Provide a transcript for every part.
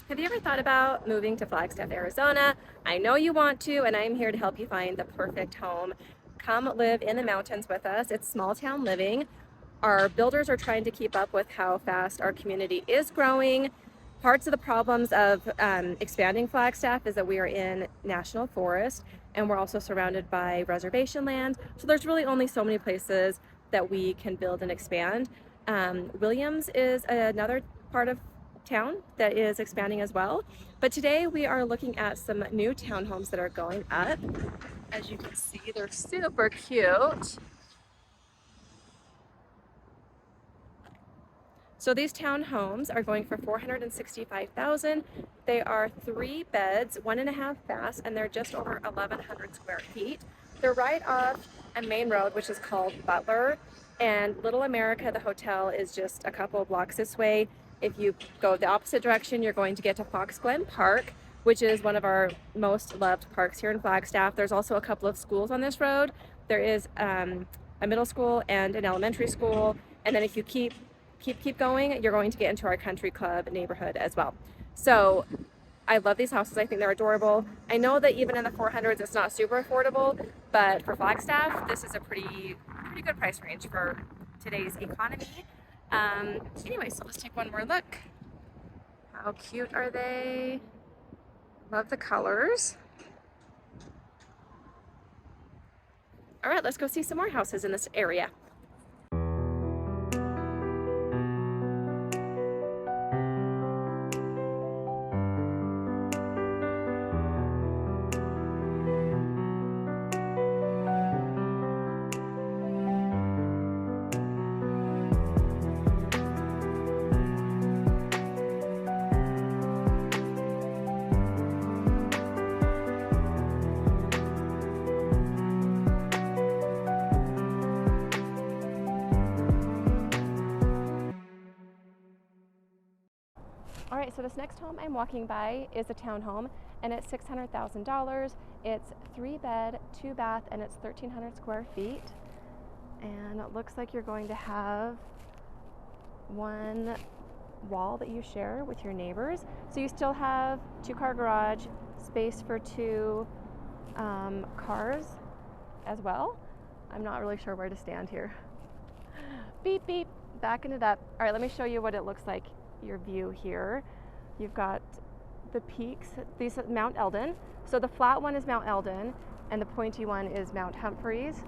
Have you ever thought about moving to Flagstaff, Arizona? I know you want to, and I'm here to help you find the perfect home. Come live in the mountains with us. It's small town living. Our builders are trying to keep up with how fast our community is growing. Parts of the problems of expanding Flagstaff is that we are in national forest and we're also surrounded by reservation land. So there's really only so many places that we can build and expand. Williams is another part of town that is expanding as well. But today we are looking at some new townhomes that are going up. As you can see, they're super cute. So these townhomes are going for $465,000. They are 3 beds, 1.5 baths, and they're just over 1,100 square feet. They're right off a main road, which is called Butler, and Little America, the hotel, is just a couple of blocks this way. If you go the opposite direction, you're going to get to Fox Glen Park, which is one of our most loved parks here in Flagstaff. There's also a couple of schools on this road. There is a middle school and an elementary school, and then if you keep going, you're going to get into our country club neighborhood as well. So I love these houses. I think they're adorable. I know that even in the 400s, it's not super affordable, but for Flagstaff, this is a pretty good price range for today's economy. Anyway, so let's take one more look. How cute are they? Love the colors. All right, let's go see some more houses in this area. All right, so this next home I'm walking by is a townhome, and it's $600,000. It's 3 bed, 2 bath, and it's 1,300 square feet. And it looks like you're going to have one wall that you share with your neighbors. So you still have 2-car garage, space for 2 cars as well. I'm not really sure where to stand here. Beep, beep, backing it up. All right, let me show you what it looks like. Your view here. You've got the peaks, these are Mount Eldon. So the flat one is Mount Eldon and the pointy one is Mount Humphreys.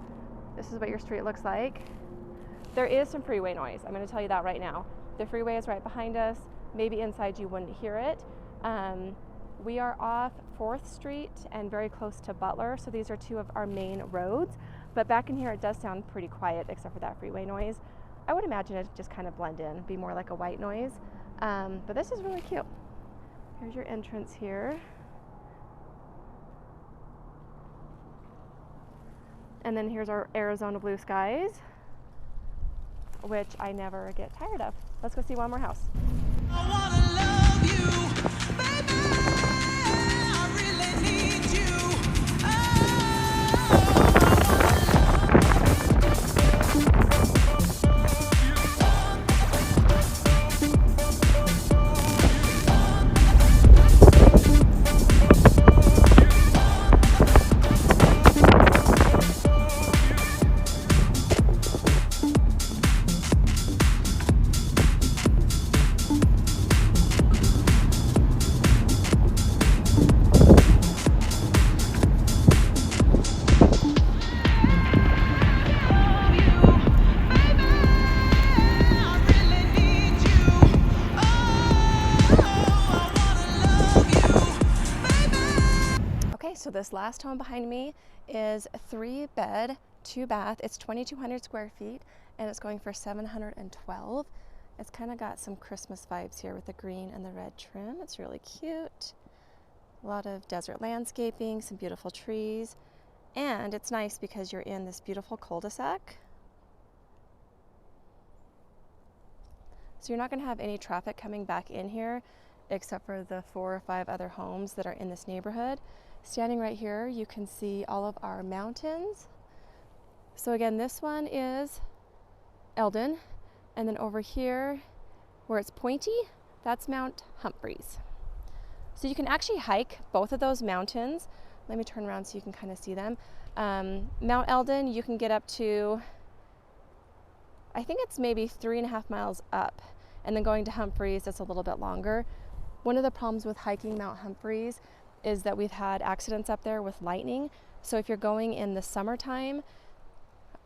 This is what your street looks like. There is some freeway noise. I'm going to tell you that right now. The freeway is right behind us. Maybe inside you wouldn't hear it. We are off 4th Street and very close to Butler. So these are 2 of our main roads. But back in here it does sound pretty quiet except for that freeway noise. I would imagine it just kind of blend in, be more like a white noise. But this is really cute. Here's your entrance here. And then here's our Arizona blue skies, which I never get tired of. Let's go see one more house. I wanna love you, baby. I really need you. Okay, so this last home behind me is a 3 bed, 2 bath. It's 2,200 square feet and it's going for $712,000. It's kind of got some Christmas vibes here with the green and the red trim. It's really cute. A lot of desert landscaping, some beautiful trees, and it's nice because you're in this beautiful cul-de-sac. So you're not going to have any traffic coming back in here except for the 4 or 5 other homes that are in this neighborhood. Standing right here, you can see all of our mountains. So again, this one is Eldon, and then over here where it's pointy, that's Mount Humphreys. So you can actually hike both of those mountains. Let me turn around so you can kind of see them. Mount Eldon, you can get up to, I think it's maybe 3.5 miles up, and then going to Humphreys, it's a little bit longer. One of the problems with hiking Mount Humphreys is that we've had accidents up there with lightning. So if you're going in the summertime,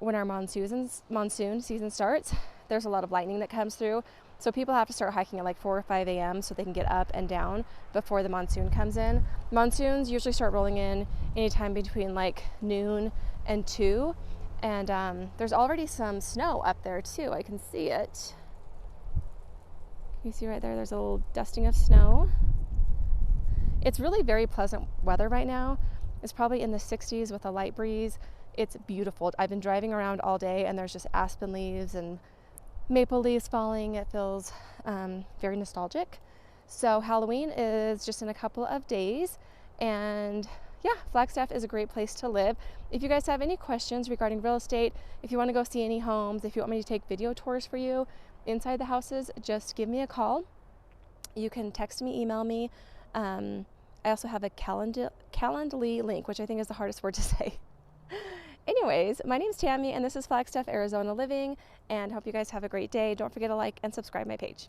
when our monsoon season starts, there's a lot of lightning that comes through. So people have to start hiking at like 4 or 5 a.m. so they can get up and down before the monsoon comes in. Monsoons usually start rolling in anytime between like noon and 2. And there's already some snow up there too. I can see it. Can you see right there? There's a little dusting of snow. It's really very pleasant weather right now. It's probably in the 60s with a light breeze. It's beautiful. I've been driving around all day and there's just aspen leaves and maple leaves falling. It feels very nostalgic. So Halloween is just in a couple of days, and yeah, Flagstaff is a great place to live. If you guys have any questions regarding real estate, if you want to go see any homes, if you want me to take video tours for you inside the houses, just give me a call. You can text me, email me. I also have a Calendly link, which I think is the hardest word to say. Anyways, my name's Tammy, and this is Flagstaff, Arizona Living, and hope you guys have a great day. Don't forget to like and subscribe my page.